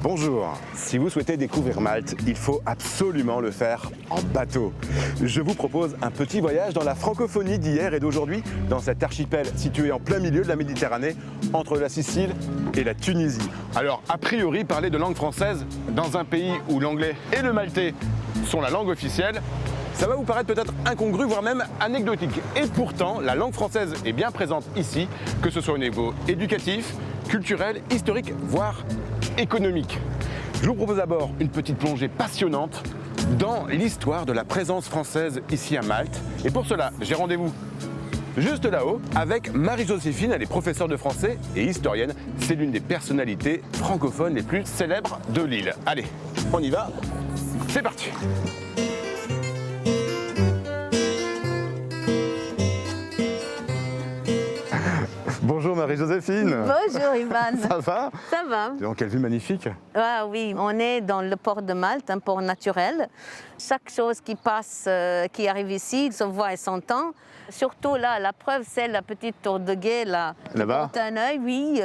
Bonjour, si vous souhaitez découvrir Malte, il faut absolument le faire en bateau. Je vous propose un petit voyage dans la francophonie d'hier et d'aujourd'hui, dans cet archipel situé en plein milieu de la Méditerranée, entre la Sicile et la Tunisie. Alors, a priori, parler de langue française dans un pays où l'anglais et le maltais sont la langue officielle, ça va vous paraître peut-être incongru, voire même anecdotique. Et pourtant, la langue française est bien présente ici, que ce soit au niveau éducatif, culturel, historique, voire économique. Je vous propose d'abord une petite plongée passionnante dans l'histoire de la présence française ici à Malte. Et pour cela, j'ai rendez-vous juste là-haut avec Marie-Joséphine. Elle est professeure de français et historienne. C'est l'une des personnalités francophones les plus célèbres de l'île. Allez, on y va, c'est parti! Bonjour Marie-Joséphine. Bonjour Ivan. Ça va? Ça va. Dans quelle vue magnifique. Ah oui, on est dans le port de Malte, un port naturel. Chaque chose qui passe, qui arrive ici, se voit et s'entend. Surtout là, la preuve, c'est la petite tour de guet là. Là-bas? Un œil, oui,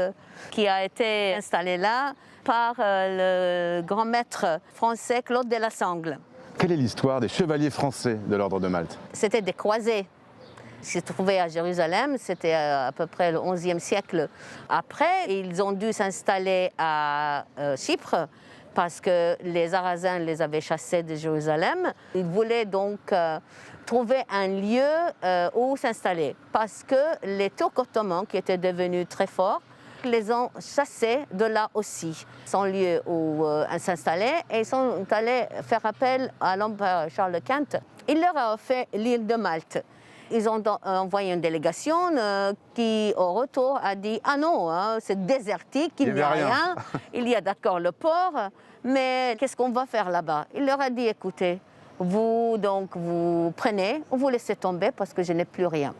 qui a été installée là par le grand maître français Claude de la Sangle. Quelle est l'histoire des chevaliers français de l'ordre de Malte? C'était des croisés. Se trouvaient à Jérusalem, c'était à peu près le XIe siècle après. Ils ont dû s'installer à Chypre parce que les Sarrasins les avaient chassés de Jérusalem. Ils voulaient donc trouver un lieu où s'installer parce que les Turcs ottomans, qui étaient devenus très forts, les ont chassés de là aussi, sans lieu où s'installer, et ils sont allés faire appel à l'empereur Charles Quint. Il leur a offert l'île de Malte. Ils ont envoyé une délégation qui, au retour, a dit « Ah non, hein, c'est désertique, il n'y a rien. Il y a d'accord le port, mais qu'est-ce qu'on va faire là-bas ?» Il leur a dit « Écoutez, vous prenez, vous laissez tomber parce que je n'ai plus rien. »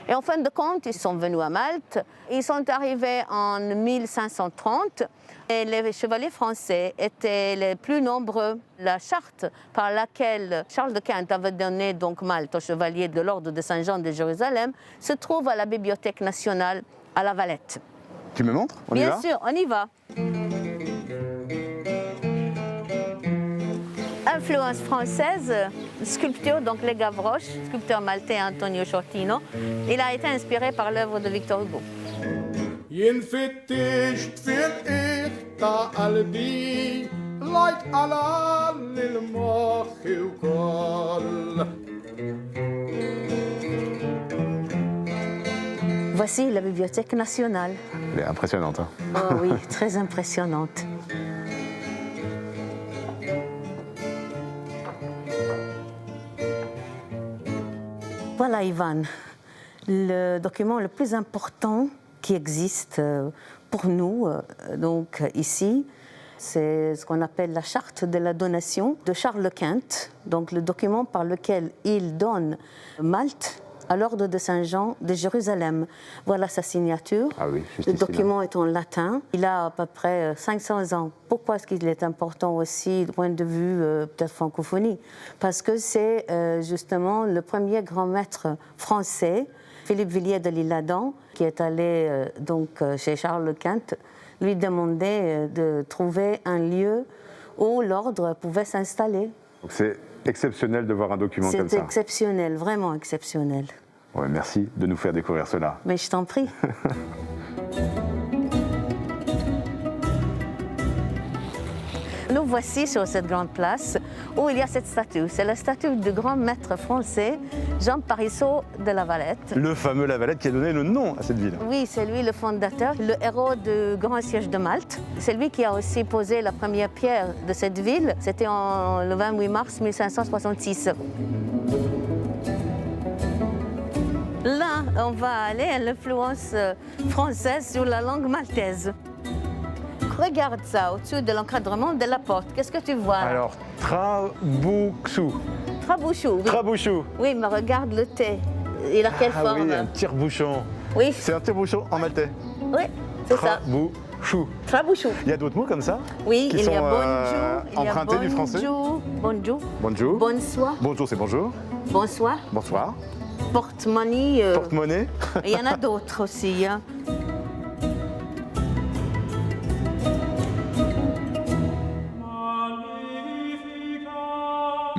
Et en fin de compte, ils sont venus à Malte. Ils sont arrivés en 1530 et les chevaliers français étaient les plus nombreux. La charte par laquelle Charles de Quint avait donné donc Malte aux chevaliers de l'ordre de Saint-Jean de Jérusalem se trouve à la Bibliothèque nationale à La Valette. Tu me montres? On y va? Bien sûr, on y va. Influence française, sculpture, donc les Gavroche, sculpteur maltais Antonio Shortino. Il a été inspiré par l'œuvre de Victor Hugo. Voici la Bibliothèque nationale. Elle est impressionnante. Hein. Oh oui, très impressionnante. Voilà Ivan, le document le plus important qui existe pour nous, donc ici, c'est ce qu'on appelle la charte de la donation de Charles Quint, donc le document par lequel il donne Malte à l'ordre de Saint-Jean de Jérusalem. Voilà sa signature. Ah oui, le document est en latin. Il a à peu près 500 ans. Pourquoi est-ce qu'il est important aussi du point de vue peut-être francophonie? Parce que c'est justement le premier grand maître français, Philippe Villiers de l'Isle-Adam, qui est allé donc chez Charles Quint, lui demander de trouver un lieu où l'ordre pouvait s'installer. Donc c'est exceptionnel de voir un document comme ça. C'est exceptionnel, vraiment exceptionnel. Ouais, merci de nous faire découvrir cela. Mais je t'en prie. Nous voici sur cette grande place où il y a cette statue. C'est la statue du grand maître français, Jean Parisot de La Valette. Le fameux La Valette qui a donné le nom à cette ville. Oui, c'est lui le fondateur, le héros du grand siège de Malte. C'est lui qui a aussi posé la première pierre de cette ville. C'était le 28 mars 1566. Là, on va aller à l'influence française sur la langue maltaise. Regarde ça, au-dessus de l'encadrement de la porte. Qu'est-ce que tu vois? Alors, Trabouchou. Trabouchou, oui. Trabouchou. Oui, mais regarde le thé. Il a quelle forme? Oui, un tire-bouchon. Oui. C'est un tire-bouchon en maltais. Oui, c'est ça. Trabouchou. Trabouchou. Il y a d'autres mots comme ça? Oui, qui il sont, y a bonjour, empruntés du français. Bonjour. Bonjour. Bonsoir. Bonjour, c'est bonjour. Bonsoir. Bonsoir. Porte-money. Porte-monnaie. Il y en a d'autres aussi. Hein.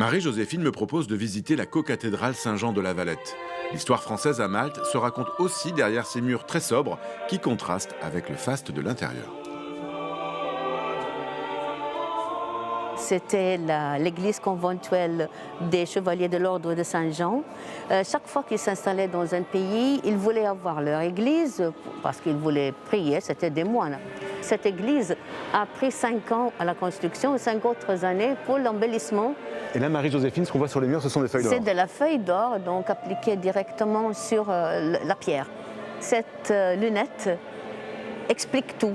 Marie-Joséphine me propose de visiter la cocathédrale Saint-Jean de la Valette. L'histoire française à Malte se raconte aussi derrière ces murs très sobres qui contrastent avec le faste de l'intérieur. C'était l'église conventuelle des chevaliers de l'ordre de Saint-Jean. Chaque fois qu'ils s'installaient dans un pays, ils voulaient avoir leur église parce qu'ils voulaient prier, c'était des moines. Cette église a pris 5 ans à la construction et 5 autres années pour l'embellissement. Et là, Marie-Joséphine, ce qu'on voit sur les murs, ce sont des feuilles d'or. C'est de la feuille d'or, donc appliquée directement sur la pierre. Cette lunette explique tout.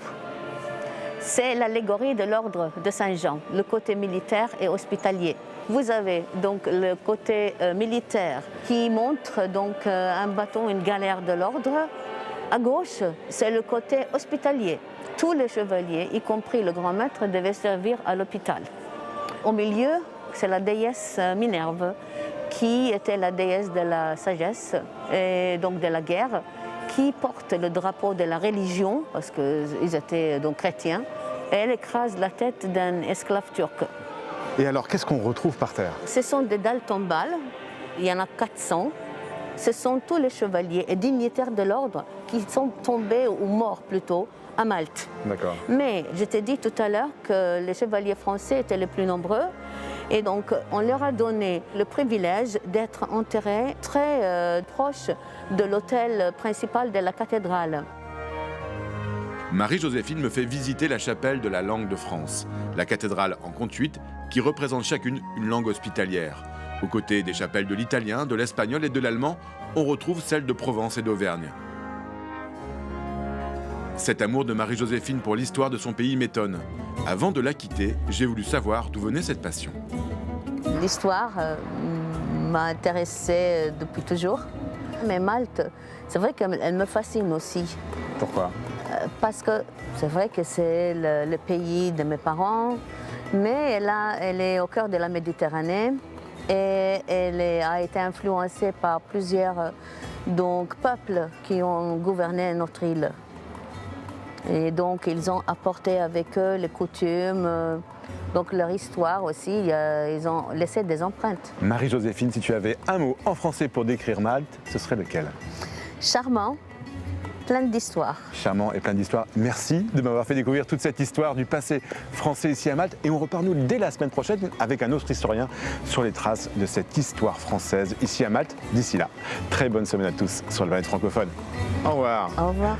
C'est l'allégorie de l'ordre de Saint-Jean, le côté militaire et hospitalier. Vous avez donc le côté militaire qui montre donc un bâton, une galère de l'ordre. À gauche, c'est le côté hospitalier. Tous les chevaliers, y compris le grand maître, devaient servir à l'hôpital. Au milieu, c'est la déesse Minerve, qui était la déesse de la sagesse et donc de la guerre, qui porte le drapeau de la religion, parce qu'ils étaient donc chrétiens, et elle écrase la tête d'un esclave turc. Et alors, qu'est-ce qu'on retrouve par terre? Ce sont des dalles tombales, il y en a 400. Ce sont tous les chevaliers et dignitaires de l'ordre qui sont tombés, ou morts plutôt, à Malte. D'accord. Mais je t'ai dit tout à l'heure que les chevaliers français étaient les plus nombreux. Et donc, on leur a donné le privilège d'être enterrés très proche de l'autel principal de la cathédrale. Marie-Joséphine me fait visiter la chapelle de la langue de France, la cathédrale en compte 8 qui représente chacune une langue hospitalière. Aux côtés des chapelles de l'italien, de l'espagnol et de l'allemand, on retrouve celle de Provence et d'Auvergne. Cet amour de Marie-Joséphine pour l'histoire de son pays m'étonne. Avant de la quitter, j'ai voulu savoir d'où venait cette passion. L'histoire m'a intéressée depuis toujours. Mais Malte, c'est vrai qu'elle me fascine aussi. Pourquoi? Parce que c'est vrai que c'est le pays de mes parents, mais elle est au cœur de la Méditerranée et elle a été influencée par plusieurs peuples qui ont gouverné notre île. Et donc ils ont apporté avec eux les coutumes, donc leur histoire aussi, ils ont laissé des empreintes. Marie-Joséphine, si tu avais un mot en français pour décrire Malte, ce serait lequel? Charmant, plein d'histoires. Charmant et plein d'histoires. Merci de m'avoir fait découvrir toute cette histoire du passé français ici à Malte. Et on repart nous dès la semaine prochaine avec un autre historien sur les traces de cette histoire française ici à Malte. D'ici là, très bonne semaine à tous sur le Valette francophone. Au revoir. Au revoir.